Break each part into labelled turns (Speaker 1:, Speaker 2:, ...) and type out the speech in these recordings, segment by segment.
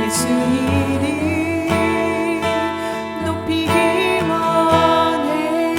Speaker 1: 예수님을 높이기 원해.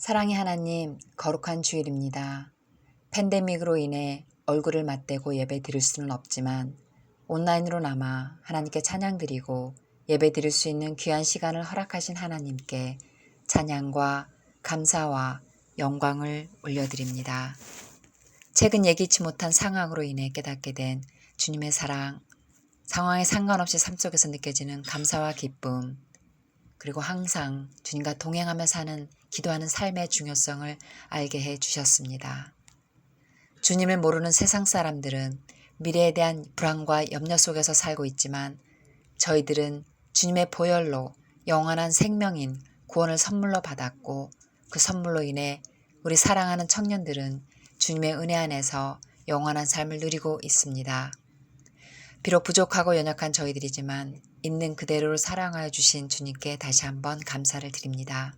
Speaker 1: 사랑의 하나님, 거룩한 주일입니다. 팬데믹으로 인해 얼굴을 맞대고 예배 드릴 수는 없지만 온라인으로나마 하나님께 찬양 드리고 예배 드릴 수 있는 귀한 시간을 허락하신 하나님께 찬양과 감사와 영광을 올려드립니다. 최근 예기치 못한 상황으로 인해 깨닫게 된 주님의 사랑, 상황에 상관없이 삶 속에서 느껴지는 감사와 기쁨, 그리고 항상 주님과 동행하며 사는 기도하는 삶의 중요성을 알게 해 주셨습니다. 주님을 모르는 세상 사람들은 미래에 대한 불안과 염려 속에서 살고 있지만 저희들은 주님의 보혈로 영원한 생명인 구원을 선물로 받았고 그 선물로 인해 우리 사랑하는 청년들은 주님의 은혜 안에서 영원한 삶을 누리고 있습니다. 비록 부족하고 연약한 저희들이지만 있는 그대로를 사랑하여 주신 주님께 다시 한번 감사를 드립니다.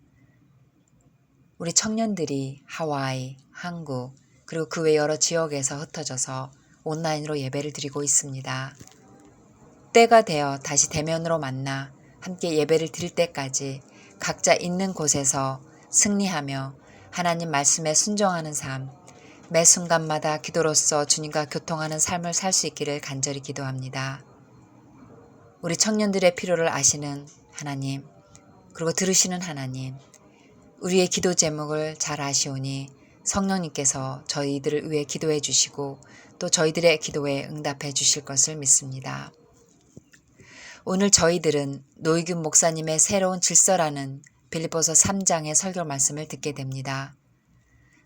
Speaker 1: 우리 청년들이 하와이, 한국, 그리고 그 외 여러 지역에서 흩어져서 온라인으로 예배를 드리고 있습니다. 때가 되어 다시 대면으로 만나 함께 예배를 드릴 때까지 각자 있는 곳에서 승리하며 하나님 말씀에 순종하는 삶, 매 순간마다 기도로서 주님과 교통하는 삶을 살 수 있기를 간절히 기도합니다. 우리 청년들의 필요를 아시는 하나님, 그리고 들으시는 하나님, 우리의 기도 제목을 잘 아시오니 성령님께서 저희들을 위해 기도해 주시고 또 저희들의 기도에 응답해 주실 것을 믿습니다. 오늘 저희들은 노희균 목사님의 새로운 질서라는 빌립보서 3장의 설교 말씀을 듣게 됩니다.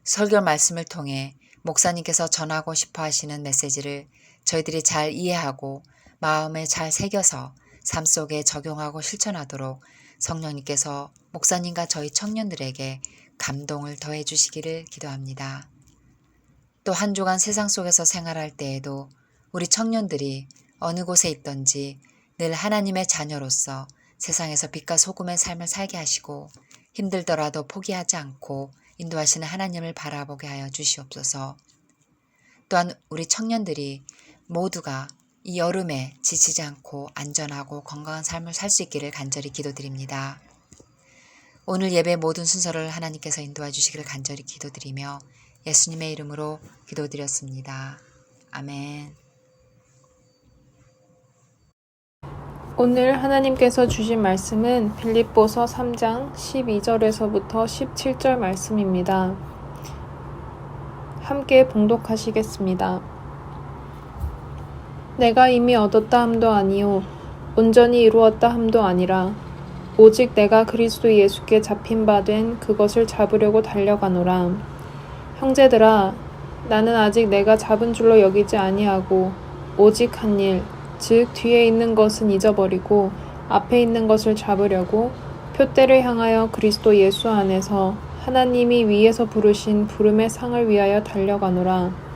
Speaker 1: 설교 말씀을 통해 목사님께서 전하고 싶어 하시는 메시지를 저희들이 잘 이해하고 마음에 잘 새겨서 삶 속에 적용하고 실천하도록 성령님께서 목사님과 저희 청년들에게 감동을 더해 주시기를 기도합니다. 또 한 주간 세상 속에서 생활할 때에도 우리 청년들이 어느 곳에 있든지 늘 하나님의 자녀로서 세상에서 빛과 소금의 삶을 살게 하시고 힘들더라도 포기하지 않고 인도하시는 하나님을 바라보게 하여 주시옵소서. 또한 우리 청년들이 모두가 이 여름에 지치지 않고 안전하고 건강한 삶을 살 수 있기를 간절히 기도드립니다. 오늘 예배 모든 순서를 하나님께서 인도해 주시기를 간절히 기도드리며 예수님의 이름으로 기도드렸습니다. 아멘.
Speaker 2: 오늘 하나님께서 주신 말씀은 빌립보서 3장 12절에서부터 17절 말씀입니다. 함께 봉독하시겠습니다. 내가 이미 얻었다 함도 아니요 온전히 이루었다 함도 아니라 오직 내가 그리스도 예수께 잡힌 바 된 그것을 잡으려고 달려가노라. 형제들아, 나는 아직 내가 잡은 줄로 여기지 아니하고 오직 한 일, 즉 뒤에 있는 것은 잊어버리고 앞에 있는 것을 잡으려고 표대를 향하여 그리스도 예수 안에서 하나님이 위에서 부르신 부름의 상을 위하여 달려가노라.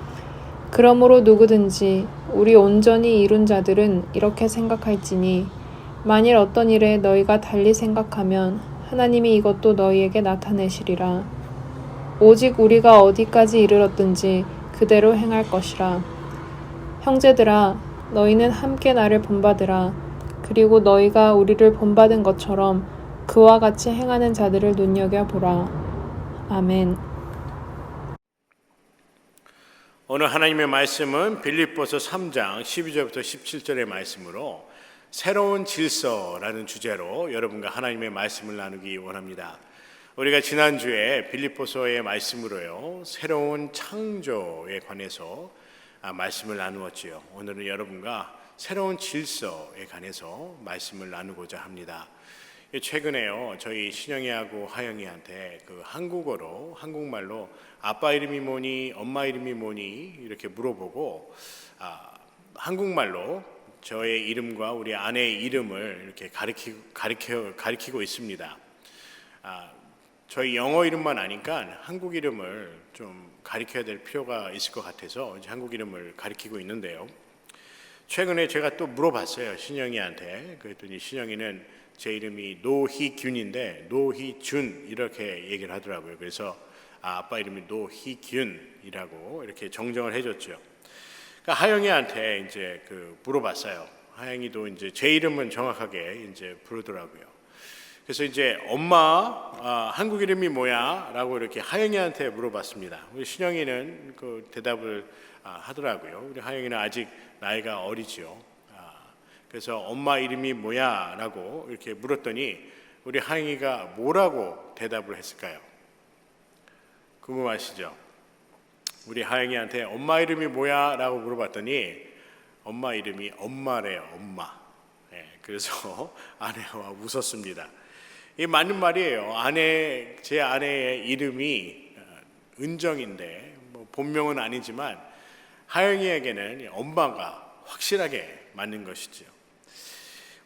Speaker 2: 그러므로 누구든지 우리 온전히 이룬 자들은 이렇게 생각할지니 만일 어떤 일에 너희가 달리 생각하면 하나님이 이것도 너희에게 나타내시리라. 오직 우리가 어디까지 이르렀든지 그대로 행할 것이라. 형제들아, 너희는 함께 나를 본받으라. 그리고 너희가 우리를 본받은 것처럼 그와 같이 행하는 자들을 눈여겨보라. 아멘.
Speaker 3: 오늘 하나님의 말씀은 빌립보서 3장 12절부터 17절의 말씀으로 새로운 질서라는 주제로 여러분과 하나님의 말씀을 나누기 원합니다. 우리가 지난주에 빌립보서의 말씀으로요, 새로운 창조에 관해서 말씀을 나누었지요. 오늘은 여러분과 새로운 질서에 관해서 말씀을 나누고자 합니다. 최근에요, 저희 신영이하고 하영이한테 그 한국말로 아빠 이름이 뭐니, 엄마 이름이 뭐니 이렇게 물어보고 한국말로 저의 이름과 우리 아내의 이름을 이렇게 가리키고 있습니다. 저희 영어 이름만 아니까 한국 이름을 좀 가리켜야 될 필요가 있을 것 같아서 이제 한국 이름을 가리키고 있는데요. 최근에 제가 또 물어봤어요, 신영이한테. 그랬더니 신영이는 제 이름이 노희균인데 노희준 이렇게 얘기를 하더라고요. 그래서 아빠 이름이 노희균이라고 이렇게 정정을 해줬죠. 그러니까 하영이한테 이제 물어봤어요. 하영이도 이제 제 이름은 정확하게 이제 부르더라고요. 그래서 이제 엄마 한국 이름이 뭐야? 라고 이렇게 하영이한테 물어봤습니다. 우리 신영이는 그 대답을 하더라고요. 우리 하영이는 아직 나이가 어리지요. 그래서 엄마 이름이 뭐야? 라고 이렇게 물었더니 우리 하영이가 뭐라고 대답을 했을까요? 궁금하시죠? 우리 하영이한테 엄마 이름이 뭐야? 라고 물어봤더니 엄마 이름이 엄마래요. 엄마. 그래서 아내와 웃었습니다. 이 맞는 말이에요. 제 아내의 이름이 은정인데 뭐 본명은 아니지만 하영이에게는 엄마가 확실하게 맞는 것이죠.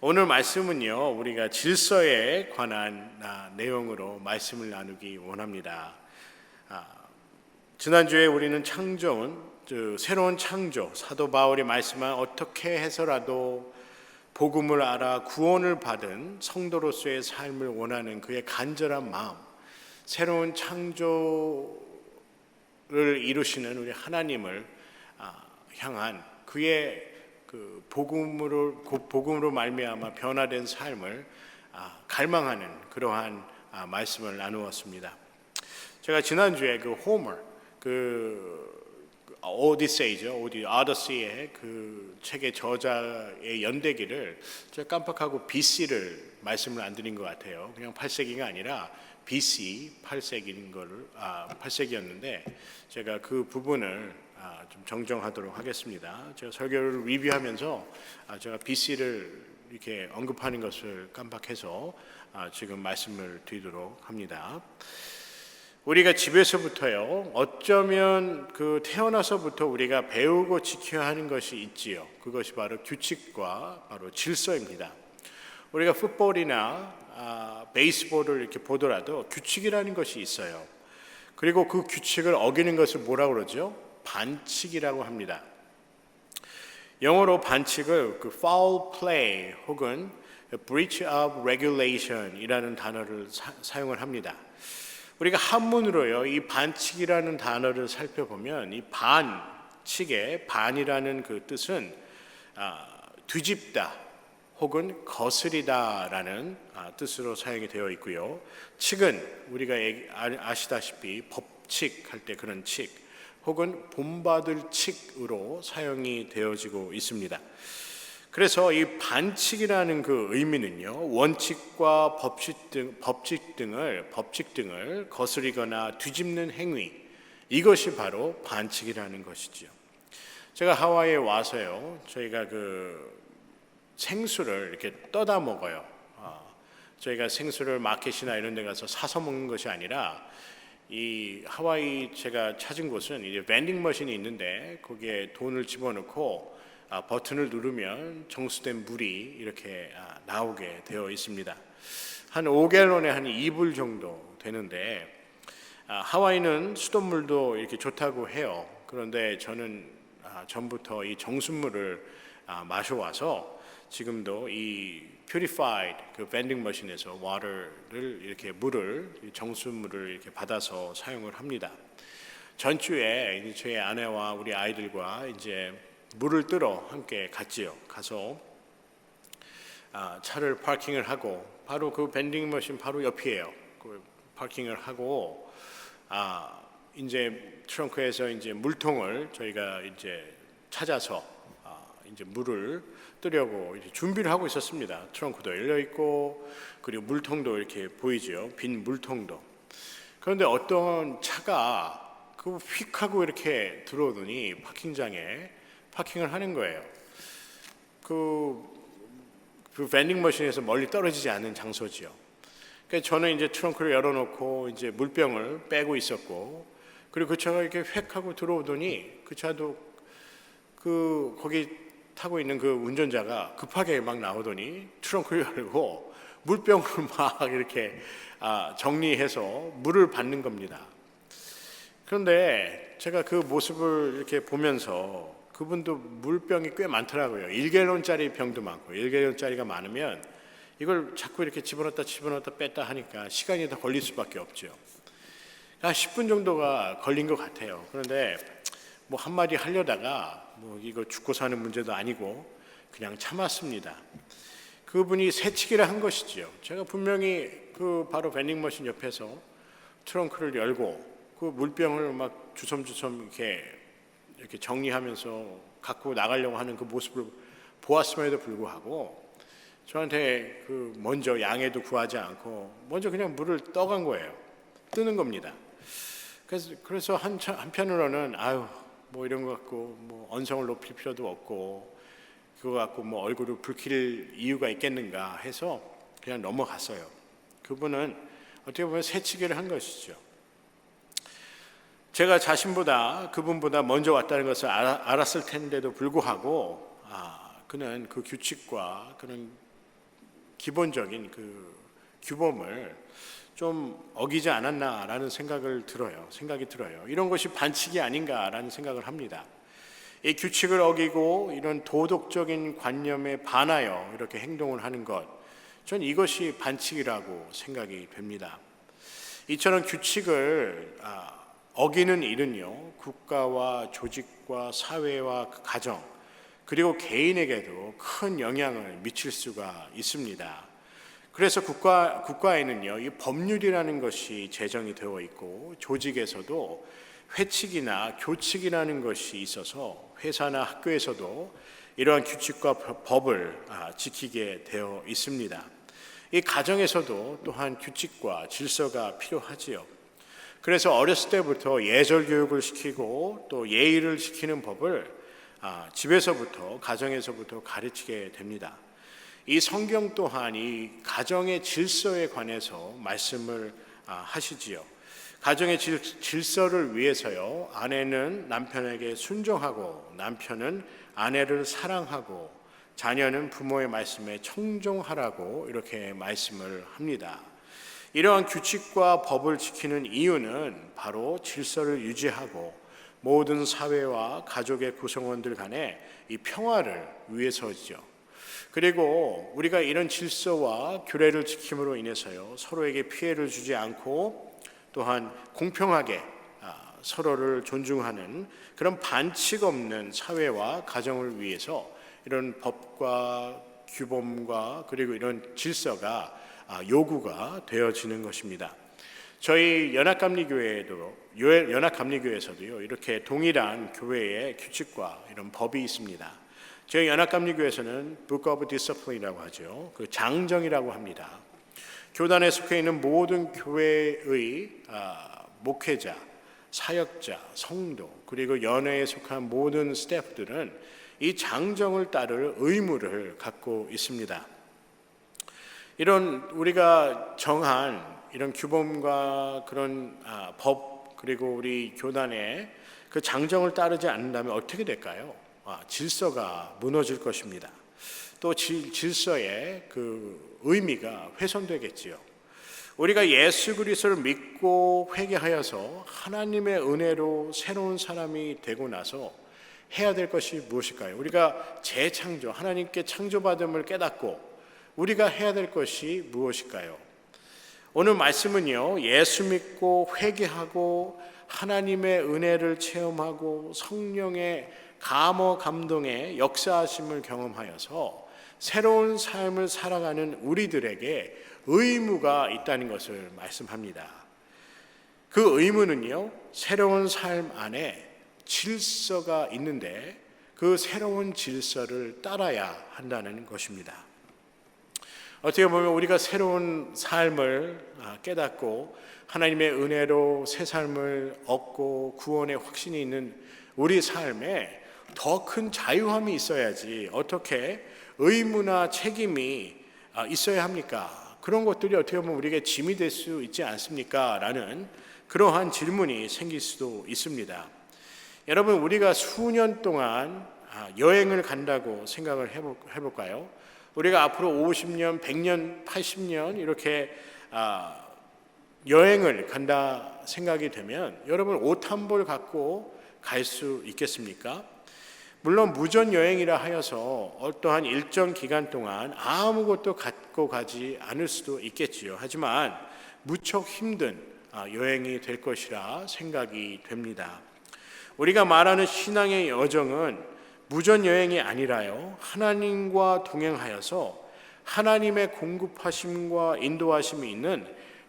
Speaker 3: 오늘 말씀은요, 우리가 질서에 관한 내용으로 말씀을 나누기 원합니다. 지난주에 우리는 새로운 창조, 사도 바울이 말씀한 어떻게 해서라도 복음을 알아 구원을 받은 성도로서의 삶을 원하는 그의 간절한 마음, 새로운 창조를 이루시는 우리 하나님을 향한 그의 그 복음으로 말미암아 변화된 삶을 갈망하는 그러한 말씀을 나누었습니다. 제가 지난주에 그 호머, 오디세이죠. 오디세이의 그 책의 저자의 연대기를 제가 깜빡하고 BC를 말씀을 안 드린 것 같아요. 그냥 8세기가 아니라 BC 8세기였는데 제가 그 부분을 좀 정정하도록 하겠습니다. 제가 설교를 리뷰하면서 제가 BC를 이렇게 언급하는 것을 깜빡해서 지금 말씀을 드리도록 합니다. 우리가 집에서부터요, 어쩌면 그 태어나서부터 우리가 배우고 지켜야 하는 것이 있지요. 그것이 바로 규칙과 바로 질서입니다. 우리가 풋볼이나 베이스볼을 이렇게 보더라도 규칙이라는 것이 있어요. 그리고 그 규칙을 어기는 것을 뭐라고 그러죠? 반칙이라고 합니다. 영어로 반칙을 그 foul play 혹은 breach of regulation이라는 단어를 사용을 합니다. 우리가 한문으로요, 이 반칙이라는 단어를 살펴보면 이 반칙의 반이라는 그 뜻은 뒤집다 혹은 거스리다라는 뜻으로 사용이 되어 있고요. 칙은 우리가 아시다시피 법칙할 때 그런 칙 혹은 본받을 칙으로 사용이 되어지고 있습니다. 그래서 이 반칙이라는 그 의미는요, 원칙과 법칙 등을 거스리거나 뒤집는 행위, 이것이 바로 반칙이라는 것이죠. 제가 하와이에 와서요, 저희가 그 생수를 이렇게 떠다 먹어요. 저희가 생수를 마켓이나 이런 데 가서 사서 먹는 것이 아니라 이 하와이 제가 찾은 곳은 이제 vending 머신이 있는데 거기에 돈을 집어넣고 버튼을 누르면 정수된 물이 이렇게 나오게 되어 있습니다. 한 5갤론에 한 2불 정도 되는데 하와이는 수돗물도 이렇게 좋다고 해요. 그런데 저는 전부터 이 정수물을 마셔와서 지금도 이 purified 그 vending 머신에서 water를 이렇게 정수물을 이렇게 받아서 사용을 합니다. 전주에 저희 아내와 우리 아이들과 이제 물을 뜨러 함께 갔지요. 가서 차를 파킹을 하고 바로 그 밴딩 머신 바로 옆이에요. 그 파킹을 하고 이제 트렁크에서 이제 물통을 저희가 이제 찾아서 이제 물을 뜨려고 이제 준비를 하고 있었습니다. 트렁크도 열려 있고 그리고 물통도 이렇게 보이죠. 빈 물통도. 그런데 어떤 차가 그 휙 하고 이렇게 들어오더니 파킹장에 파킹을 하는 거예요. 그 밴딩 머신에서 멀리 떨어지지 않는 장소지요. 그러니까 저는 이제 트렁크를 열어놓고 이제 물병을 빼고 있었고, 그리고 그 차가 이렇게 휙 하고 들어오더니 그 차도 거기 타고 있는 그 운전자가 급하게 막 나오더니 트렁크를 열고 물병을 막 이렇게 정리해서 물을 받는 겁니다. 그런데 제가 그 모습을 이렇게 보면서 그분도 물병이 꽤 많더라고요. 1갤론짜리 병도 많고 1갤론짜리가 많으면 이걸 자꾸 이렇게 집어넣었다 뺐다 하니까 시간이 더 걸릴 수밖에 없죠. 한 10분 정도가 걸린 것 같아요. 그런데 뭐 한마디 하려다가 뭐 이거 죽고 사는 문제도 아니고 그냥 참았습니다. 그분이 새치기를 한 것이지요. 제가 분명히 그 바로 밴딩머신 옆에서 트렁크를 열고 그 물병을 막 주섬주섬 이렇게 정리하면서 갖고 나가려고 하는 그 모습을 보았음에도 불구하고 저한테 그 먼저 양해도 구하지 않고 먼저 그냥 물을 떠간 거예요. 뜨는 겁니다. 그래서 한편으로는 아유 뭐 이런 거 갖고 뭐 언성을 높일 필요도 없고 그거 갖고 뭐 얼굴을 붉힐 이유가 있겠는가 해서 그냥 넘어갔어요. 그분은 어떻게 보면 새치기를 한 것이죠. 제가 자신보다 그분보다 먼저 왔다는 것을 알았을 텐데도 불구하고 그는 그 규칙과 그런 기본적인 그 규범을 좀 어기지 않았나라는 생각이 들어요. 이런 것이 반칙이 아닌가라는 생각을 합니다. 이 규칙을 어기고 이런 도덕적인 관념에 반하여 이렇게 행동을 하는 것, 전 이것이 반칙이라고 생각이 됩니다. 이처럼 규칙을 어기는 일은요, 국가와 조직과 사회와 가정, 그리고 개인에게도 큰 영향을 미칠 수가 있습니다. 그래서 국가에는요, 이 법률이라는 것이 제정이 되어 있고 조직에서도 회칙이나 교칙이라는 것이 있어서 회사나 학교에서도 이러한 규칙과 법을 지키게 되어 있습니다. 이 가정에서도 또한 규칙과 질서가 필요하지요. 그래서 어렸을 때부터 예절 교육을 시키고 또 예의를 지키는 법을 집에서부터 가정에서부터 가르치게 됩니다. 이 성경 또한 이 가정의 질서에 관해서 말씀을 하시지요. 가정의 질서를 위해서요, 아내는 남편에게 순종하고 남편은 아내를 사랑하고 자녀는 부모의 말씀에 청종하라고 이렇게 말씀을 합니다. 이러한 규칙과 법을 지키는 이유는 바로 질서를 유지하고 모든 사회와 가족의 구성원들 간의 이 평화를 위해서죠. 그리고 우리가 이런 질서와 규례를 지킴으로 인해서요, 서로에게 피해를 주지 않고 또한 공평하게 서로를 존중하는 그런 반칙 없는 사회와 가정을 위해서 이런 법과 규범과 그리고 이런 질서가 요구가 되어지는 것입니다. 저희 연합감리교회에서도요, 이렇게 동일한 교회의 규칙과 이런 법이 있습니다. 저희 연합감리교회에서는 Book of Discipline이라고 하죠. 그 장정이라고 합니다. 교단에 속해 있는 모든 교회의 목회자, 사역자, 성도, 그리고 연회에 속한 모든 스태프들은 이 장정을 따를 의무를 갖고 있습니다. 이런 우리가 정한 이런 규범과 그런 법, 그리고 우리 교단의 그 장정을 따르지 않는다면 어떻게 될까요? 질서가 무너질 것입니다. 또 질서의 그 의미가 훼손되겠지요. 우리가 예수 그리스도를 믿고 회개하여서 하나님의 은혜로 새로운 사람이 되고 나서 해야 될 것이 무엇일까요? 우리가 재창조, 하나님께 창조받음을 깨닫고 우리가 해야 될 것이 무엇일까요? 오늘 말씀은요, 예수 믿고 회개하고 하나님의 은혜를 체험하고 성령의 감화 감동의 역사하심을 경험하여서 새로운 삶을 살아가는 우리들에게 의무가 있다는 것을 말씀합니다. 그 의무는요, 새로운 삶 안에 질서가 있는데 그 새로운 질서를 따라야 한다는 것입니다. 어떻게 보면 우리가 새로운 삶을 깨닫고 하나님의 은혜로 새 삶을 얻고 구원의 확신이 있는 우리 삶에 더 큰 자유함이 있어야지 어떻게 의무나 책임이 있어야 합니까? 그런 것들이 어떻게 보면 우리에게 짐이 될 수 있지 않습니까? 라는 그러한 질문이 생길 수도 있습니다. 여러분, 우리가 수년 동안 여행을 간다고 생각을 해볼까요? 우리가 앞으로 50년, 100년, 80년 이렇게 여행을 간다 생각이 되면 여러분 옷 한 벌 갖고 갈 수 있겠습니까? 물론 무전 여행이라 하여서 어떠한 일정 기간 동안 아무것도 갖고 가지 않을 수도 있겠지요. 하지만 무척 힘든 여행이 될 것이라 생각이 됩니다. 우리가 말하는 신앙의 여정은 무전 여행이 아니라요, 하나님과 동행하여서 하나님의 공급하심과 인도하심이 있는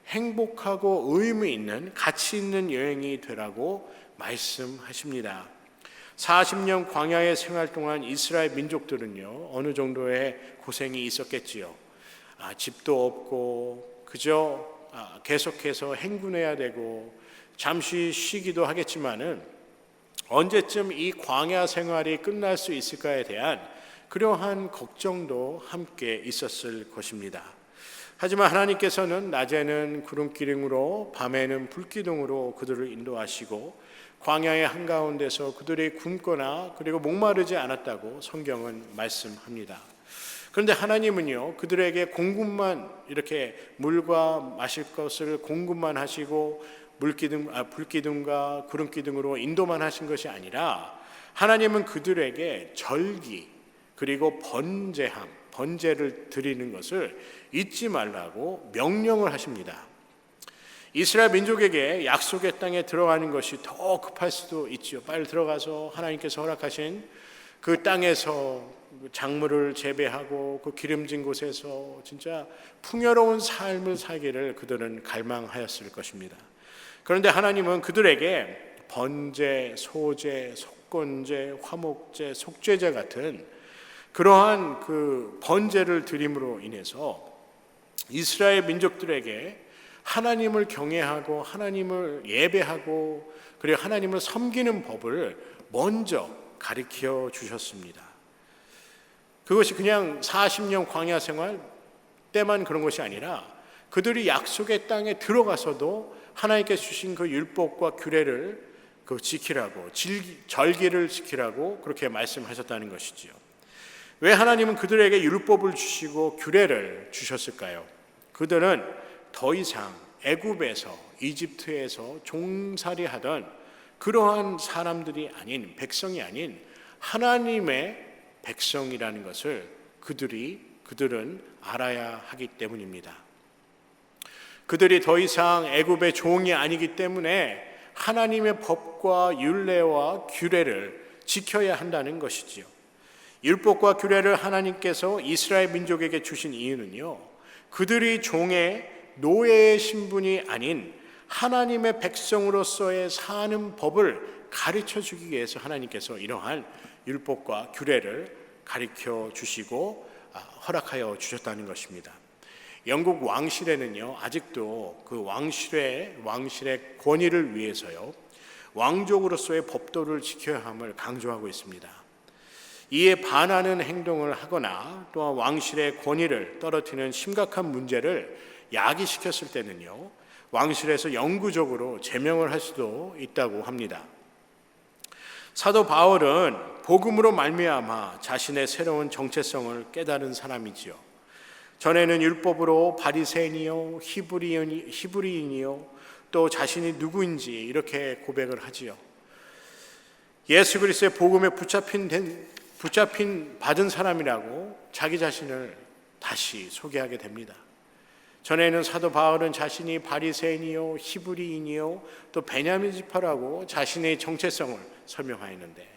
Speaker 3: 행복하고 의미 있는 가치 있는 여행이 되라고 말씀하십니다. 40년 광야의 생활 동안 이스라엘 민족들은요, 어느 정도의 고생이 있었겠지요. 집도 없고 그저 계속해서 행군해야 되고 잠시 쉬기도 하겠지만은 언제쯤 이 광야 생활이 끝날 수 있을까에 대한 그러한 걱정도 함께 있었을 것입니다. 하지만 하나님께서는 낮에는 구름기둥으로 밤에는 불기둥으로 그들을 인도하시고 광야의 한가운데서 그들이 굶거나 그리고 목마르지 않았다고 성경은 말씀합니다. 그런데 하나님은요, 그들에게 공급만, 이렇게 물과 마실 것을 공급만 하시고 불기둥과 구름기둥으로 인도만 하신 것이 아니라 하나님은 그들에게 절기 그리고 번제를 드리는 것을 잊지 말라고 명령을 하십니다. 이스라엘 민족에게 약속의 땅에 들어가는 것이 더 급할 수도 있지요. 빨리 들어가서 하나님께서 허락하신 그 땅에서 작물을 재배하고 그 기름진 곳에서 진짜 풍요로운 삶을 살기를 그들은 갈망하였을 것입니다. 그런데 하나님은 그들에게 번제, 소제, 속건제, 화목제, 속죄제 같은 그러한 그 번제를 드림으로 인해서 이스라엘 민족들에게 하나님을 경외하고 하나님을 예배하고 그리고 하나님을 섬기는 법을 먼저 가르쳐 주셨습니다. 그것이 그냥 40년 광야 생활 때만 그런 것이 아니라 그들이 약속의 땅에 들어가서도 하나님께서 주신 그 율법과 규례를 지키라고, 절기를 지키라고 그렇게 말씀하셨다는 것이지요. 왜 하나님은 그들에게 율법을 주시고 규례를 주셨을까요? 그들은 더 이상 애굽에서, 이집트에서 종살이하던 그러한 사람들이 아닌, 백성이 아닌 하나님의 백성이라는 것을 그들은 알아야 하기 때문입니다. 그들이 더 이상 애굽의 종이 아니기 때문에 하나님의 법과 율례와 규례를 지켜야 한다는 것이지요. 율법과 규례를 하나님께서 이스라엘 민족에게 주신 이유는요, 그들이 종의 노예의 신분이 아닌 하나님의 백성으로서의 사는 법을 가르쳐 주기 위해서 하나님께서 이러한 율법과 규례를 가르쳐 주시고 허락하여 주셨다는 것입니다. 영국 왕실에는요, 아직도 그 왕실의 권위를 위해서요, 왕족으로서의 법도를 지켜야 함을 강조하고 있습니다. 이에 반하는 행동을 하거나 또한 왕실의 권위를 떨어뜨리는 심각한 문제를 야기시켰을 때는요, 왕실에서 영구적으로 제명을 할 수도 있다고 합니다. 사도 바울은 복음으로 말미암아 자신의 새로운 정체성을 깨달은 사람이지요. 전에는 율법으로 바리새인이요, 히브리인이요, 또 자신이 누구인지 이렇게 고백을 하지요. 예수 그리스도의 복음에 붙잡힌 받은 사람이라고 자기 자신을 다시 소개하게 됩니다. 전에는 사도 바울은 자신이 바리새인이요, 히브리인이요, 또 베냐민 지파라고 자신의 정체성을 설명하였는데,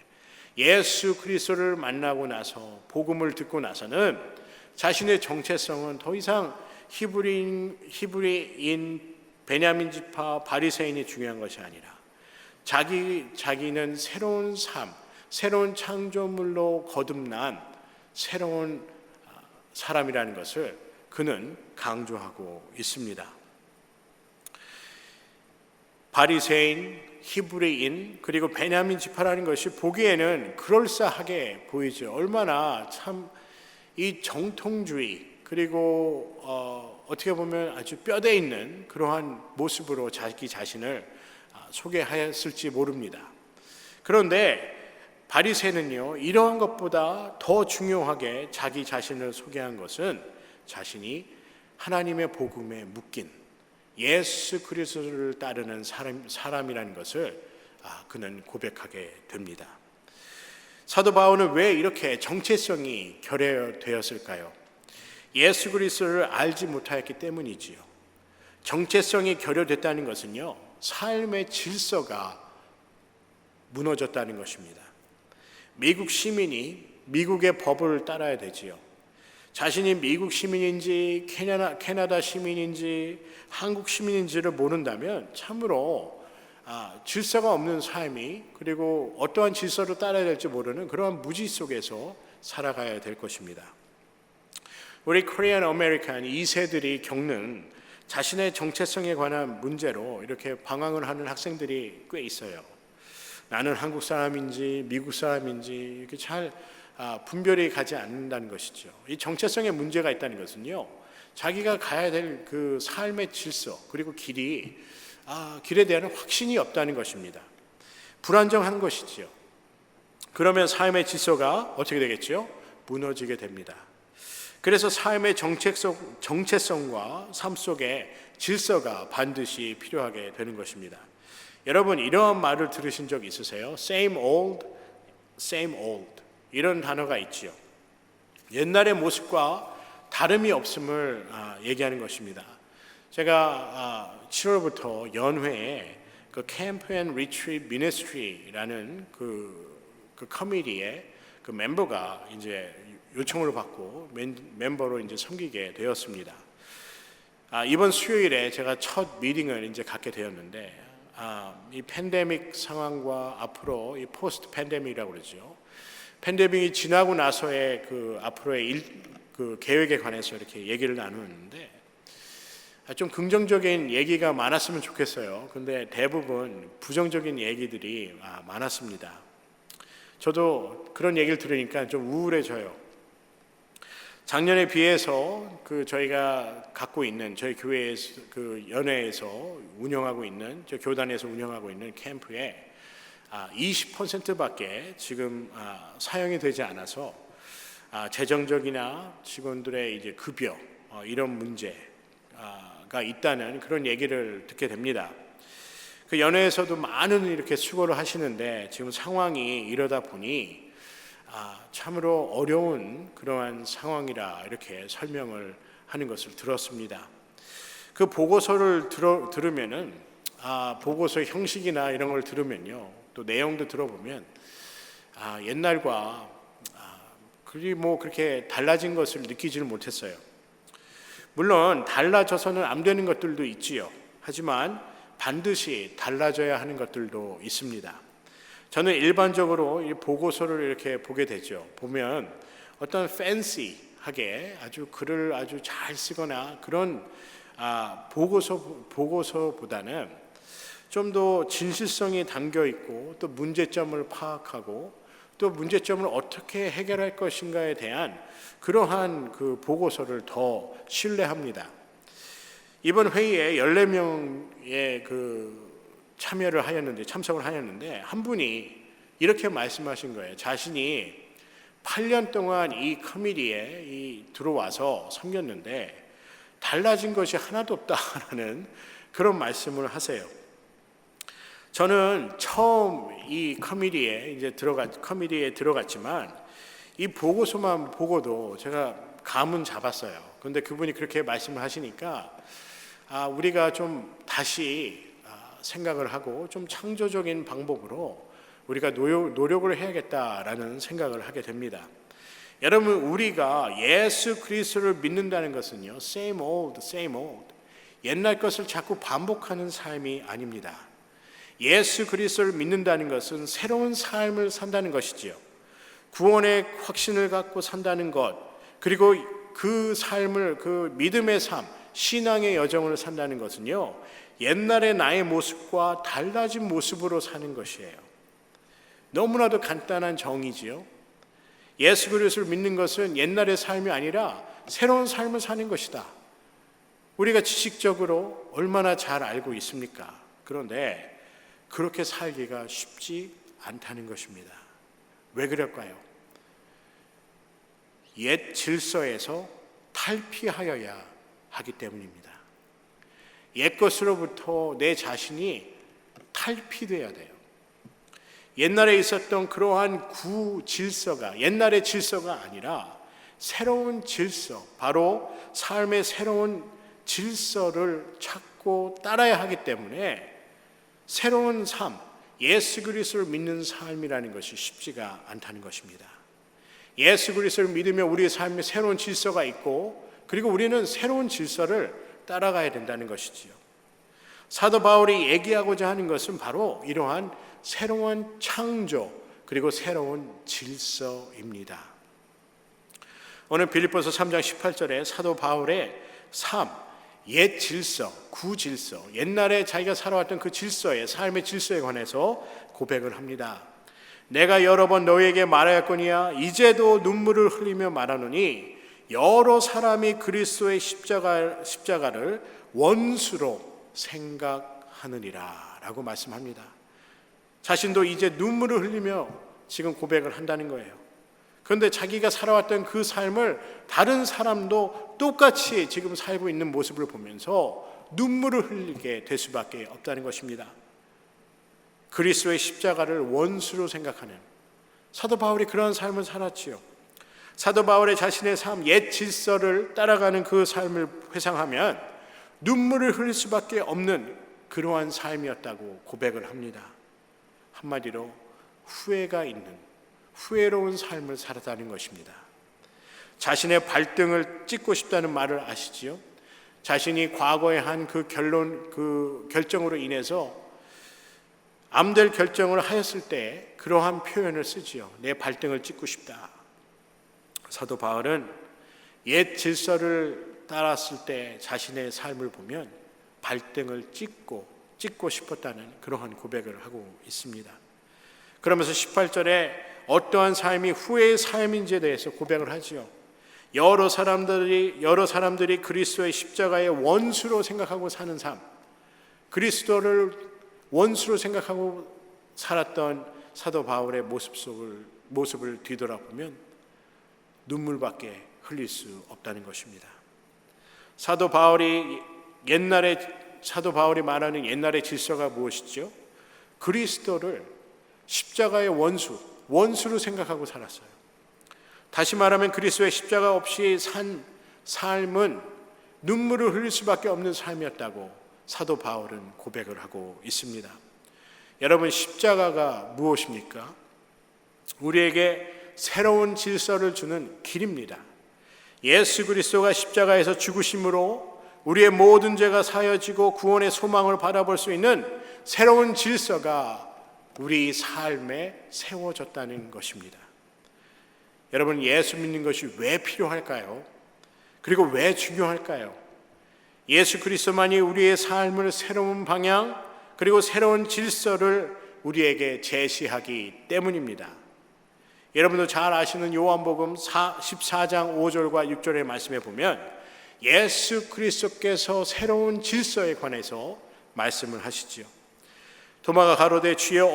Speaker 3: 예수 그리스도를 만나고 나서 복음을 듣고 나서는 자신의 정체성은 더 이상 히브리인, 베냐민 지파, 바리새인이 중요한 것이 아니라 자기는 새로운 삶, 새로운 창조물로 거듭난 새로운 사람이라는 것을 그는 강조하고 있습니다. 바리새인, 히브리인, 그리고 베냐민 지파라는 것이 보기에는 그럴싸하게 보이죠. 얼마나 참 이 정통주의, 그리고 어떻게 보면 아주 뼈대 있는 그러한 모습으로 자기 자신을 소개하였을지 모릅니다. 그런데 바리새인은요, 이러한 것보다 더 중요하게 자기 자신을 소개한 것은 자신이 하나님의 복음에 묶인 예수 그리스도를 따르는 사람이라는 것을 그는 고백하게 됩니다. 사도 바울은 왜 이렇게 정체성이 결여되었을까요? 예수 그리스도를 알지 못하였기 때문이지요. 정체성이 결여됐다는 것은요, 삶의 질서가 무너졌다는 것입니다. 미국 시민이 미국의 법을 따라야 되지요. 자신이 미국 시민인지 캐나다 시민인지 한국 시민인지를 모른다면 참으로 질서가 없는 삶이, 그리고 어떠한 질서를 따라야 될지 모르는 그러한 무지 속에서 살아가야 될 것입니다. 우리 코리안 아메리칸 2세들이 겪는 자신의 정체성에 관한 문제로 이렇게 방황을 하는 학생들이 꽤 있어요. 나는 한국 사람인지 미국 사람인지 이렇게 잘 분별이 가지 않는다는 것이죠. 이 정체성에 문제가 있다는 것은요, 자기가 가야 될 그 삶의 질서 그리고 길에 대한 확신이 없다는 것입니다. 불안정한 것이지요. 그러면 삶의 질서가 어떻게 되겠죠? 무너지게 됩니다. 그래서 삶의 정체성과 삶 속에 질서가 반드시 필요하게 되는 것입니다. 여러분, 이러한 말을 들으신 적 있으세요? Same old, same old. 이런 단어가 있지요. 옛날의 모습과 다름이 없음을 얘기하는 것입니다. 제가 7월부터 연회에 그 Camp and Retreat Ministry라는 그 커미티의 그 멤버가 이제 요청을 받고 멤버로 이제 섬기게 되었습니다. 이번 수요일에 제가 첫 미팅을 이제 갖게 되었는데, 이 팬데믹 상황과 앞으로 이 포스트 팬데믹이라고 그러죠. 팬데믹이 지나고 나서의 그 앞으로의 그 계획에 관해서 이렇게 얘기를 나누는데, 좀 긍정적인 얘기가 많았으면 좋겠어요. 근데 대부분 부정적인 얘기들이 많았습니다. 저도 그런 얘기를 들으니까 좀 우울해져요. 작년에 비해서 그 저희가 갖고 있는 저희 교회에서 그 연회에서 운영하고 있는, 저 교단에서 운영하고 있는 캠프에 20%밖에 지금 사용이 되지 않아서 재정적이나 직원들의 이제 급여 이런 문제가 있다는 그런 얘기를 듣게 됩니다. 그 연회에서도 많은 이렇게 수고를 하시는데 지금 상황이 이러다 보니 참으로 어려운 그러한 상황이라 이렇게 설명을 하는 것을 들었습니다. 그 보고서를 들으면은 보고서 형식이나 이런 걸 들으면요, 또 내용도 들어보면 옛날과 그리 뭐 그렇게 달라진 것을 느끼지를 못했어요. 물론 달라져서는 안 되는 것들도 있지요. 하지만 반드시 달라져야 하는 것들도 있습니다. 저는 일반적으로 이 보고서를 이렇게 보게 되죠. 보면 어떤 팬시하게 아주 글을 아주 잘 쓰거나 그런 보고서보다는 좀 더 진실성이 담겨 있고, 또 문제점을 파악하고, 또 문제점을 어떻게 해결할 것인가에 대한 그러한 그 보고서를 더 신뢰합니다. 이번 회의에 14명의 참석을 하였는데 한 분이 이렇게 말씀하신 거예요. 자신이 8년 동안 이 커미티에 들어와서 섬겼는데 달라진 것이 하나도 없다라는 그런 말씀을 하세요. 저는 처음 이 커미티에 들어갔지만 이 보고서만 보고도 제가 감은 잡았어요. 그런데 그분이 그렇게 말씀을 하시니까 우리가 좀 다시 생각을 하고 좀 창조적인 방법으로 우리가 노력을 해야겠다라는 생각을 하게 됩니다. 여러분, 우리가 예수 그리스도를 믿는다는 것은요, same old, same old, 옛날 것을 자꾸 반복하는 삶이 아닙니다. 예수 그리스도를 믿는다는 것은 새로운 삶을 산다는 것이지요. 구원의 확신을 갖고 산다는 것, 그리고 그 삶을, 그 믿음의 삶, 신앙의 여정을 산다는 것은요, 옛날의 나의 모습과 달라진 모습으로 사는 것이에요. 너무나도 간단한 정의지요. 예수 그리스도를 믿는 것은 옛날의 삶이 아니라 새로운 삶을 사는 것이다. 우리가 지식적으로 얼마나 잘 알고 있습니까? 그런데 그렇게 살기가 쉽지 않다는 것입니다. 왜 그럴까요? 옛 질서에서 탈피하여야 하기 때문입니다. 옛 것으로부터 내 자신이 탈피돼야 돼요. 옛날에 있었던 그러한 구질서가 옛날의 질서가 아니라 새로운 질서, 바로 삶의 새로운 질서를 찾고 따라야 하기 때문에 새로운 삶, 예수 그리스도를 믿는 삶이라는 것이 쉽지가 않다는 것입니다. 예수 그리스도를 믿으면 우리의 삶에 새로운 질서가 있고, 그리고 우리는 새로운 질서를 따라가야 된다는 것이지요. 사도 바울이 얘기하고자 하는 것은 바로 이러한 새로운 창조, 그리고 새로운 질서입니다. 오늘 빌립보서 3장 18절에 사도 바울의 삶, 옛 질서, 구질서, 옛날에 자기가 살아왔던 그 질서에, 삶의 질서에 관해서 고백을 합니다. 내가 여러 번 너에게 말하였거니와 이제도 눈물을 흘리며 말하노니 여러 사람이 그리스도의 십자가를 원수로 생각하느니라 라고 말씀합니다. 자신도 이제 눈물을 흘리며 지금 고백을 한다는 거예요. 그런데 자기가 살아왔던 그 삶을 다른 사람도 똑같이 지금 살고 있는 모습을 보면서 눈물을 흘리게 될 수밖에 없다는 것입니다. 그리스도의 십자가를 원수로 생각하는 사도 바울이 그런 삶을 살았지요. 사도 바울의 자신의 삶, 옛 질서를 따라가는 그 삶을 회상하면 눈물을 흘릴 수밖에 없는 그러한 삶이었다고 고백을 합니다. 한마디로 후회가 있는, 후회로운 삶을 살았다는 것입니다. 자신의 발등을 찍고 싶다는 말을 아시지요? 자신이 과거에 한 그 결정으로 인해서 암될 결정을 하였을 때 그러한 표현을 쓰지요. 내 발등을 찍고 싶다. 사도 바울은 옛 질서를 따랐을 때 자신의 삶을 보면 발등을 찍고 싶었다는 그러한 고백을 하고 있습니다. 그러면서 18절에 어떠한 삶이 후회의 삶인지에 대해서 고백을 하지요. 여러 사람들이 그리스도의 십자가의 원수로 생각하고 사는 삶, 그리스도를 원수로 생각하고 살았던 사도 바울의 모습을 뒤돌아보면 눈물밖에 흘릴 수 없다는 것입니다. 사도 바울이 말하는 옛날의 질서가 무엇이죠? 그리스도를 십자가의 원수로 생각하고 살았어요. 다시 말하면 그리스도의 십자가 없이 산 삶은 눈물을 흘릴 수밖에 없는 삶이었다고 사도 바울은 고백을 하고 있습니다. 여러분, 십자가가 무엇입니까? 우리에게 새로운 질서를 주는 길입니다. 예수 그리스도가 십자가에서 죽으심으로 우리의 모든 죄가 사여지고 구원의 소망을 바라볼 수 있는 새로운 질서가 우리 삶에 세워졌다는 것입니다. 여러분, 예수 믿는 것이 왜 필요할까요? 그리고 왜 중요할까요? 예수 그리스도만이 우리의 삶을 새로운 방향, 그리고 새로운 질서를 우리에게 제시하기 때문입니다. 여러분도 잘 아시는 요한복음 14장 5절과 6절의 말씀에 보면 예수 그리스도께서 새로운 질서에 관해서 말씀을 하시지요. 도마가 가로되 주여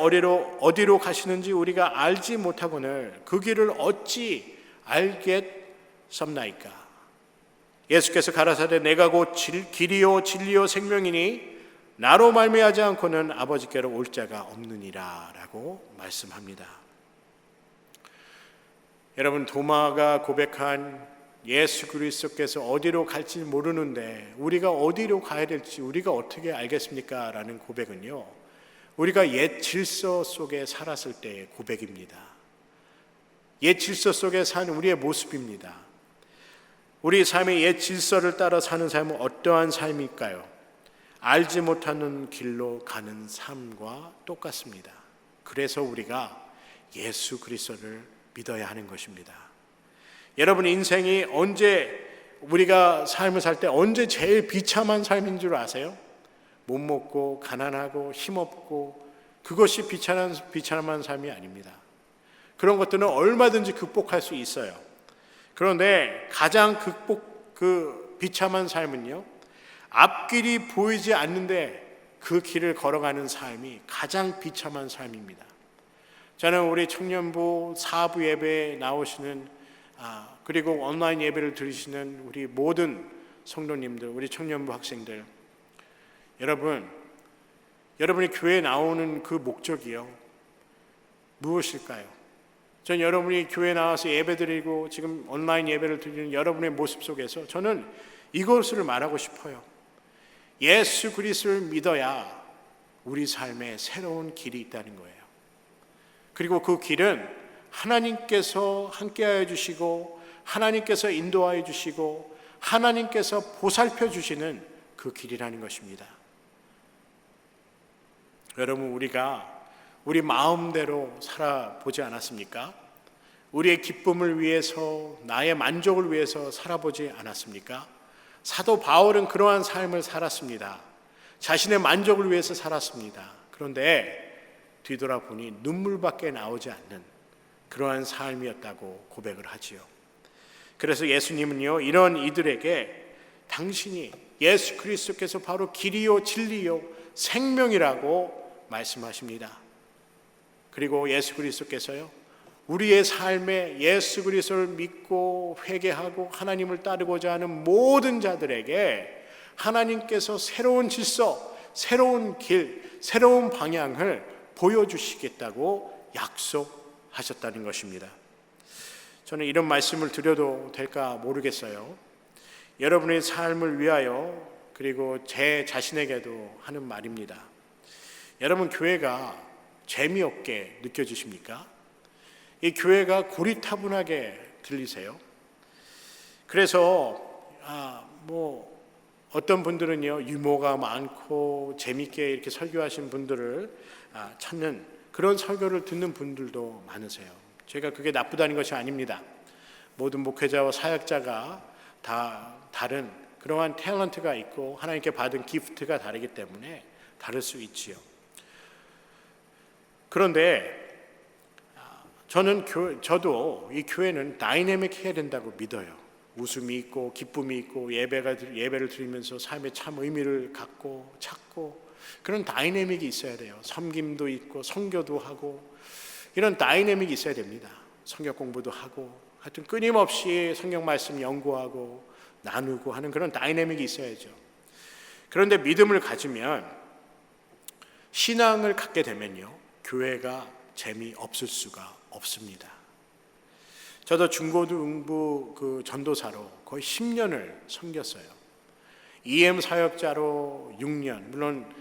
Speaker 3: 어디로 가시는지 우리가 알지 못하거늘 그 길을 어찌 알겠습나이까. 예수께서 가라사대 내가 곧 길이요 진리요 생명이니 나로 말미암지 않고는 아버지께로 올 자가 없느니라 라고 말씀합니다. 여러분, 도마가 고백한 예수 그리스도께서 어디로 갈지 모르는데 우리가 어디로 가야 될지 우리가 어떻게 알겠습니까? 라는 고백은요, 우리가 옛 질서 속에 살았을 때의 고백입니다. 옛 질서 속에 사는 우리의 모습입니다. 우리 삶의 옛 질서를 따라 사는 삶은 어떠한 삶일까요? 알지 못하는 길로 가는 삶과 똑같습니다. 그래서 우리가 예수 그리스도를 믿어야 하는 것입니다. 여러분, 인생이 우리가 삶을 살 때 언제 제일 비참한 삶인 줄 아세요? 못 먹고 가난하고 힘없고 그것이 비참한 삶이 아닙니다. 그런 것들은 얼마든지 극복할 수 있어요. 그런데 가장 비참한 삶은요, 앞길이 보이지 않는데 그 길을 걸어가는 삶이 가장 비참한 삶입니다. 저는 우리 청년부 4부 예배에 나오시는 그리고 온라인 예배를 들으시는 우리 모든 성도님들, 우리 청년부 학생들, 여러분이 교회에 나오는 그 목적이요, 무엇일까요? 전 여러분이 교회에 나와서 예배드리고 지금 온라인 예배를 드리는 여러분의 모습 속에서 저는 이것을 말하고 싶어요. 예수 그리스도를 믿어야 우리 삶에 새로운 길이 있다는 거예요. 그리고 그 길은 하나님께서 함께하여 주시고 하나님께서 인도하여 주시고 하나님께서 보살펴 주시는 그 길이라는 것입니다. 여러분, 우리가 우리 마음대로 살아보지 않았습니까? 우리의 기쁨을 위해서, 나의 만족을 위해서 살아보지 않았습니까? 사도 바울은 그러한 삶을 살았습니다. 자신의 만족을 위해서 살았습니다. 그런데 뒤돌아보니 눈물밖에 나오지 않는 그러한 삶이었다고 고백을 하지요. 그래서 예수님은요, 이런 이들에게 당신이 예수 그리스도께서 바로 길이요 진리요 생명이라고 말씀하십니다. 그리고 예수 그리스도께서요, 우리의 삶에 예수 그리스도를 믿고 회개하고 하나님을 따르고자 하는 모든 자들에게 하나님께서 새로운 질서, 새로운 길, 새로운 방향을 보여주시겠다고 약속하셨다는 것입니다. 저는 이런 말씀을 드려도 될까 모르겠어요. 여러분의 삶을 위하여, 그리고 제 자신에게도 하는 말입니다. 여러분, 교회가 재미없게 느껴지십니까? 이 교회가 고리타분하게 들리세요? 그래서 어떤 분들은요, 유머가 많고 재밌게 이렇게 설교하신 분들을 찾는 그런 설교를 듣는 분들도 많으세요. 제가 그게 나쁘다는 것이 아닙니다. 모든 목회자와 사역자가 다 다른 그러한 탤런트가 있고 하나님께 받은 기프트가 다르기 때문에 다를 수 있지요. 그런데 저도 이 교회는 다이내믹해야 된다고 믿어요. 웃음이 있고 기쁨이 있고 예배를 드리면서 삶에 참 의미를 갖고 찾고 그런 다이내믹이 있어야 돼요. 섬김도 있고 선교도 하고 이런 다이내믹이 있어야 됩니다. 성경 공부도 하고 하여튼 끊임없이 성경 말씀 연구하고 나누고 하는 그런 다이내믹이 있어야죠. 그런데 믿음을 가지면, 신앙을 갖게 되면요, 교회가 재미없을 수가 없습니다. 저도 중고등부 그 전도사로 거의 10년을 섬겼어요. EM 사역자로 6년, 물론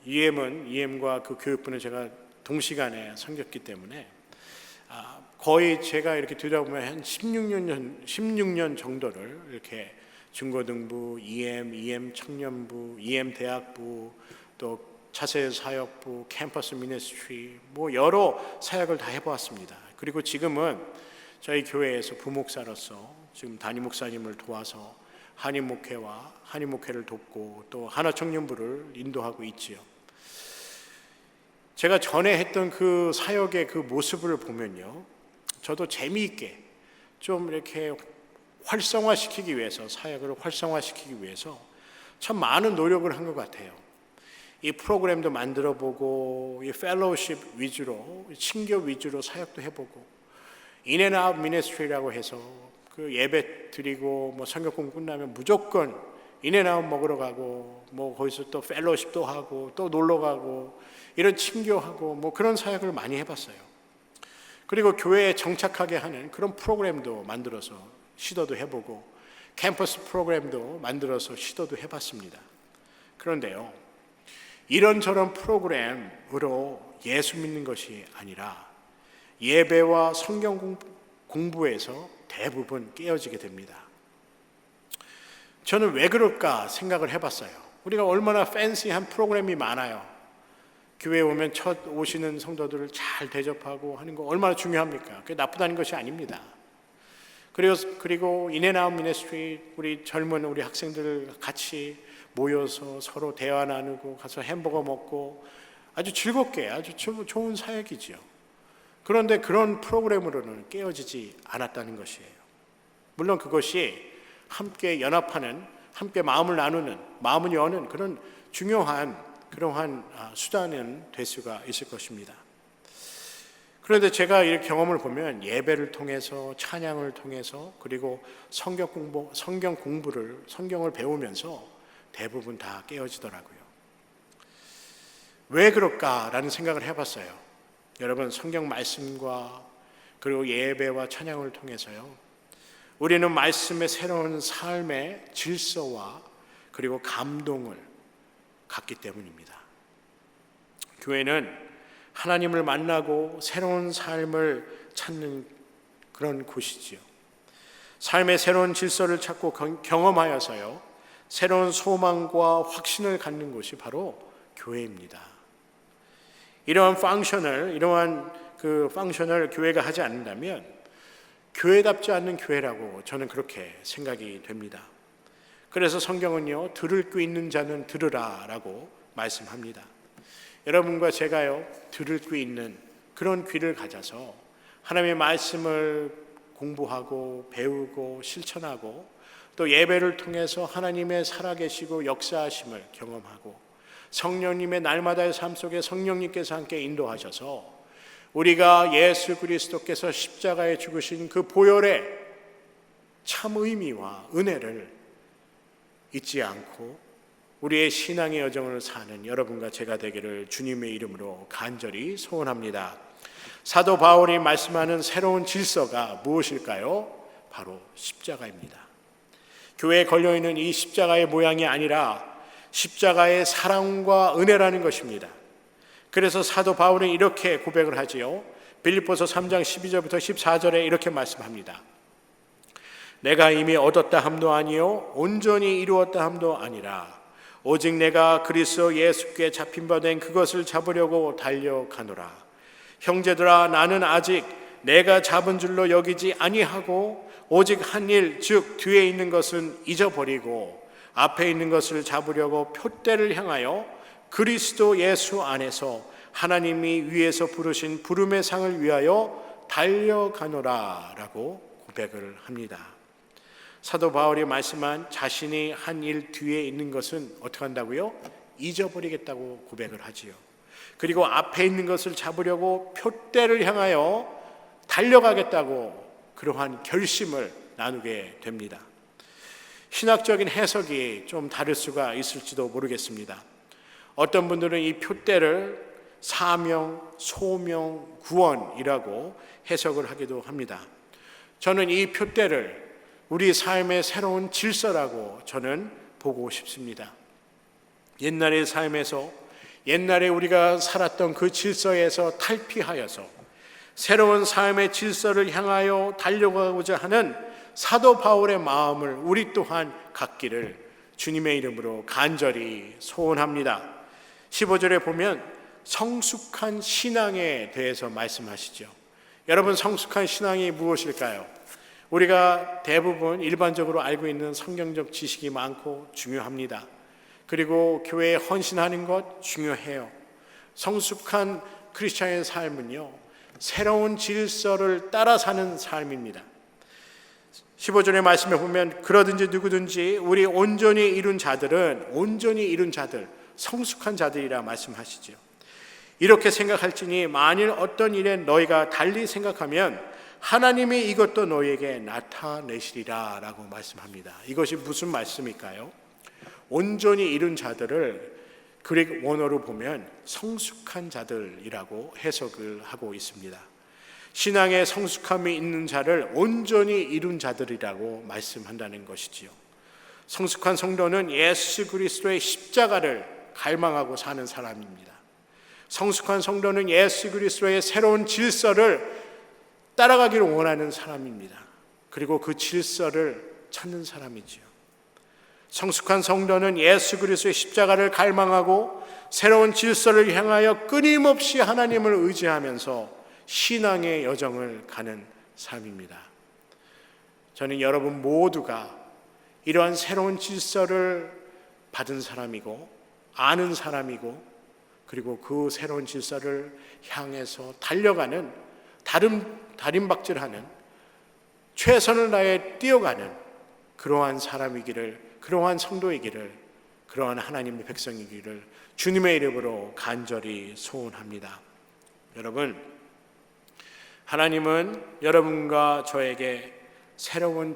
Speaker 3: EM과 그 교육부는 제가 동시간에 섬겼기 때문에 거의 제가 이렇게 들여다보면 한 16년 정도를 이렇게 중고등부, EM 청년부, EM 대학부, 또 차세 사역부, 캠퍼스 미니스트리, 여러 사역을 다 해보았습니다. 그리고 지금은 저희 교회에서 부목사로서 지금 담임 목사님을 도와서 한인 목회를 돕고 또 하나 청년부를 인도하고 있지요. 제가 전에 했던 그 사역의 그 모습을 보면요, 저도 재미있게 좀 이렇게 활성화시키기 위해서, 사역을 활성화시키기 위해서 참 많은 노력을 한 것 같아요. 이 프로그램도 만들어보고, 이 펠로우십 위주로, 친교 위주로 사역도 해보고, 인앤아웃 미니스트리라고 해서 그 예배 드리고 성경 공부 끝나면 무조건 인앤아웃 먹으러 가고, 거기서 또 펠로우십도 하고, 또 놀러 가고, 이런 친교하고 그런 사역을 많이 해봤어요. 그리고 교회에 정착하게 하는 그런 프로그램도 만들어서 시도도 해보고, 캠퍼스 프로그램도 만들어서 시도도 해봤습니다. 그런데요, 이런저런 프로그램으로 예수 믿는 것이 아니라 예배와 성경 공부에서 대부분 깨어지게 됩니다. 저는 왜 그럴까 생각을 해봤어요. 우리가 얼마나 팬시한 프로그램이 많아요. 교회에 오면 첫 오시는 성도들을 잘 대접하고 하는 거 얼마나 중요합니까? 그게 나쁘다는 것이 아닙니다. 그리고 인앤아웃 미니스트리, 우리 젊은 우리 학생들 같이 모여서 서로 대화 나누고 가서 햄버거 먹고 아주 즐겁게 아주 좋은 사역이지요. 그런데 그런 프로그램으로는 깨어지지 않았다는 것이에요. 물론 그것이 함께 연합하는, 함께 마음을 나누는, 마음을 여는 그런 중요한 그러한 수단은 될 수가 있을 것입니다. 그런데 제가 이 경험을 보면 예배를 통해서, 찬양을 통해서, 그리고 성경 공부를, 성경을 배우면서 대부분 다 깨어지더라고요. 왜 그럴까라는 생각을 해봤어요. 여러분, 성경 말씀과 그리고 예배와 찬양을 통해서요, 우리는 말씀의 새로운 삶의 질서와 그리고 감동을 갖기 때문입니다. 교회는 하나님을 만나고 새로운 삶을 찾는 그런 곳이지요. 삶의 새로운 질서를 찾고 경험하여서요, 새로운 소망과 확신을 갖는 곳이 바로 교회입니다. 이러한 펑션을 교회가 하지 않는다면 교회답지 않는 교회라고 저는 그렇게 생각이 됩니다. 그래서 성경은요, 들을 귀 있는 자는 들으라라고 말씀합니다. 여러분과 제가요, 들을 귀 있는 그런 귀를 가져서 하나님의 말씀을 공부하고 배우고 실천하고 또 예배를 통해서 하나님의 살아계시고 역사하심을 경험하고 성령님의 날마다의 삶 속에 성령님께서 함께 인도하셔서 우리가 예수 그리스도께서 십자가에 죽으신 그 보혈의 참 의미와 은혜를 잊지 않고 우리의 신앙의 여정을 사는 여러분과 제가 되기를 주님의 이름으로 간절히 소원합니다. 사도 바울이 말씀하는 새로운 질서가 무엇일까요? 바로 십자가입니다. 교회에 걸려있는 이 십자가의 모양이 아니라 십자가의 사랑과 은혜라는 것입니다. 그래서 사도 바울은 이렇게 고백을 하지요. 빌립보서 3장 12절부터 14절에 이렇게 말씀합니다. 내가 이미 얻었다 함도 아니요 온전히 이루었다 함도 아니라 오직 내가 그리스도 예수께 잡힌 바 된 그것을 잡으려고 달려가노라. 형제들아, 나는 아직 내가 잡은 줄로 여기지 아니하고 오직 한 일, 즉 뒤에 있는 것은 잊어버리고 앞에 있는 것을 잡으려고 표대를 향하여 그리스도 예수 안에서 하나님이 위에서 부르신 부름의 상을 위하여 달려가노라 라고 고백을 합니다. 사도 바울이 말씀한 자신이 한 일 뒤에 있는 것은 어떻게 한다고요? 잊어버리겠다고 고백을 하지요. 그리고 앞에 있는 것을 잡으려고 표대를 향하여 달려가겠다고 그러한 결심을 나누게 됩니다. 신학적인 해석이 좀 다를 수가 있을지도 모르겠습니다. 어떤 분들은 이 표대를 사명, 소명, 구원이라고 해석을 하기도 합니다. 저는 이 표대를 우리 삶의 새로운 질서라고 저는 보고 싶습니다. 옛날의 삶에서 옛날에 우리가 살았던 그 질서에서 탈피하여서 새로운 삶의 질서를 향하여 달려가고자 하는 사도 바울의 마음을 우리 또한 갖기를 주님의 이름으로 간절히 소원합니다. 15절에 보면 성숙한 신앙에 대해서 말씀하시죠. 여러분, 성숙한 신앙이 무엇일까요? 우리가 대부분 일반적으로 알고 있는 성경적 지식이 많고 중요합니다. 그리고 교회에 헌신하는 것 중요해요. 성숙한 크리스찬의 삶은요, 새로운 질서를 따라 사는 삶입니다. 15절의 말씀에 보면 그러든지 누구든지 우리 온전히 이룬 자들, 성숙한 자들이라 말씀하시죠. 이렇게 생각할지니 만일 어떤 일에 너희가 달리 생각하면 하나님이 이것도 너희에게 나타내시리라 라고 말씀합니다. 이것이 무슨 말씀일까요? 온전히 이룬 자들을 그릭 원어로 보면 성숙한 자들이라고 해석을 하고 있습니다. 신앙에 성숙함이 있는 자를 온전히 이룬 자들이라고 말씀한다는 것이지요. 성숙한 성도는 예수 그리스도의 십자가를 갈망하고 사는 사람입니다. 성숙한 성도는 예수 그리스도의 새로운 질서를 따라가기를 원하는 사람입니다. 그리고 그 질서를 찾는 사람이지요. 성숙한 성도는 예수 그리스도의 십자가를 갈망하고 새로운 질서를 향하여 끊임없이 하나님을 의지하면서 신앙의 여정을 가는 삶입니다. 저는 여러분 모두가 이러한 새로운 질서를 받은 사람이고 아는 사람이고 그리고 그 새로운 질서를 향해서 달려가는 다림박질하는 최선을 다해 뛰어가는 그러한 사람이기를, 그러한 성도이기를, 그러한 하나님의 백성이기를 주님의 이름으로 간절히 소원합니다. 여러분, 하나님은 여러분과 저에게 새로운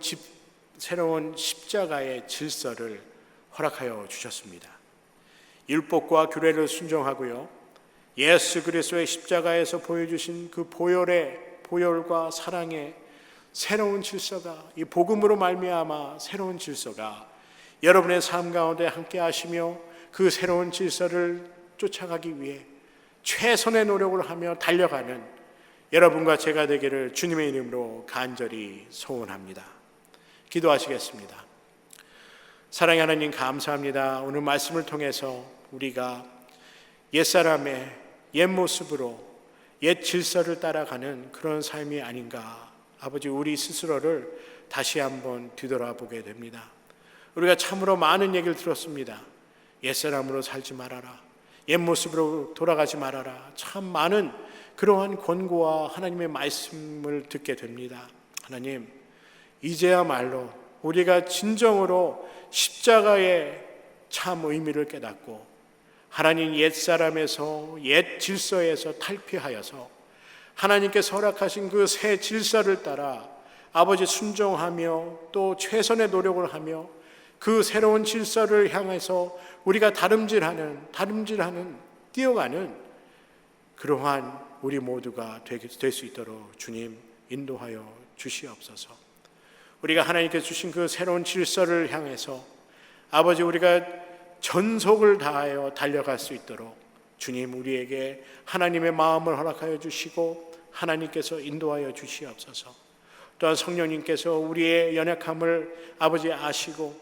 Speaker 3: 십자가의 질서를 허락하여 주셨습니다. 율법과 규례를 순종하고요, 예수 그리스도의 십자가에서 보여주신 그 보혈과 사랑의 새로운 질서가, 이 복음으로 말미암아 새로운 질서가 여러분의 삶 가운데 함께 하시며 그 새로운 질서를 쫓아가기 위해 최선의 노력을 하며 달려가는 여러분과 제가 되기를 주님의 이름으로 간절히 소원합니다. 기도하시겠습니다. 사랑의 하나님, 감사합니다. 오늘 말씀을 통해서 우리가 옛사람의 옛 모습으로 옛 질서를 따라가는 그런 삶이 아닌가, 아버지, 우리 스스로를 다시 한번 뒤돌아보게 됩니다. 우리가 참으로 많은 얘기를 들었습니다. 옛사람으로 살지 말아라, 옛 모습으로 돌아가지 말아라, 참 많은 그러한 권고와 하나님의 말씀을 듣게 됩니다. 하나님, 이제야말로 우리가 진정으로 십자가의 참 의미를 깨닫고 하나님 옛사람에서 옛 질서에서 탈피하여서 하나님께서 허락하신 그 새 질서를 따라 아버지 순종하며 또 최선의 노력을 하며 그 새로운 질서를 향해서 우리가 다름질하는 뛰어가는 그러한 우리 모두가 될 수 있도록 주님 인도하여 주시옵소서. 우리가 하나님께서 주신 그 새로운 질서를 향해서 아버지 우리가 전속을 다하여 달려갈 수 있도록 주님 우리에게 하나님의 마음을 허락하여 주시고 하나님께서 인도하여 주시옵소서. 또한 성령님께서 우리의 연약함을 아버지 아시고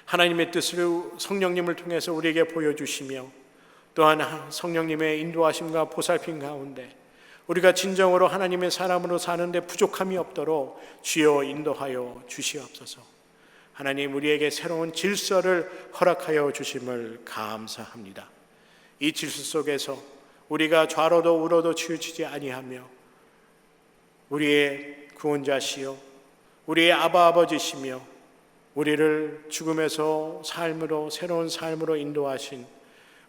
Speaker 3: 하나님의 뜻을 성령님을 통해서 우리에게 보여주시며 또한 성령님의 인도하심과 보살핌 가운데 우리가 진정으로 하나님의 사람으로 사는데 부족함이 없도록 주여 인도하여 주시옵소서. 하나님, 우리에게 새로운 질서를 허락하여 주심을 감사합니다. 이 질서 속에서 우리가 좌로도 우로도 치우치지 아니하며 우리의 구원자시요 우리의 아바 아버지시며 우리를 죽음에서 삶으로 새로운 삶으로 인도하신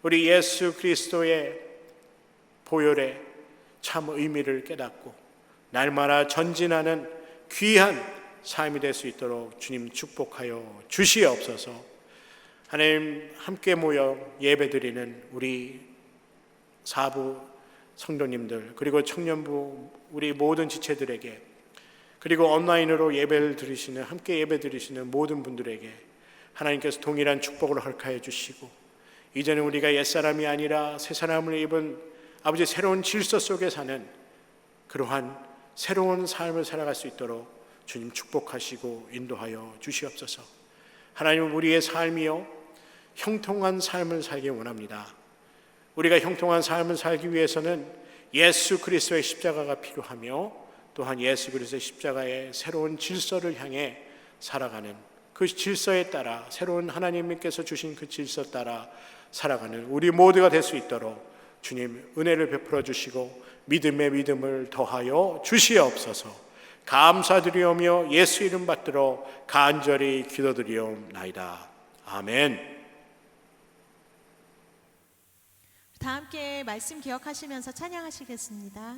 Speaker 3: 우리 예수 그리스도의 보혈의 참 의미를 깨닫고 날마다 전진하는 귀한 삶이 될 수 있도록 주님 축복하여 주시옵소서. 하나님, 함께 모여 예배드리는 우리 사부 성도님들 그리고 청년부 우리 모든 지체들에게 그리고 온라인으로 예배를 드리시는 함께 예배 드리시는 모든 분들에게 하나님께서 동일한 축복을 허락하여 주시고 이제는 우리가 옛사람이 아니라 새사람을 입은 아버지 새로운 질서 속에 사는 그러한 새로운 삶을 살아갈 수 있도록 주님 축복하시고 인도하여 주시옵소서. 하나님, 우리의 삶이요 형통한 삶을 살기 원합니다. 우리가 형통한 삶을 살기 위해서는 예수 그리스도의 십자가가 필요하며 또한 예수 그리스도의 십자가의 새로운 질서를 향해 살아가는 그 질서에 따라 새로운 하나님께서 주신 그 질서 따라 살아가는 우리 모두가 될 수 있도록 주님 은혜를 베풀어 주시고 믿음의 믿음을 더하여 주시옵소서. 감사드리오며 예수 이름 받들어 간절히 기도드리옵나이다. 아멘.
Speaker 4: 다 함께 말씀 기억하시면서 찬양하시겠습니다.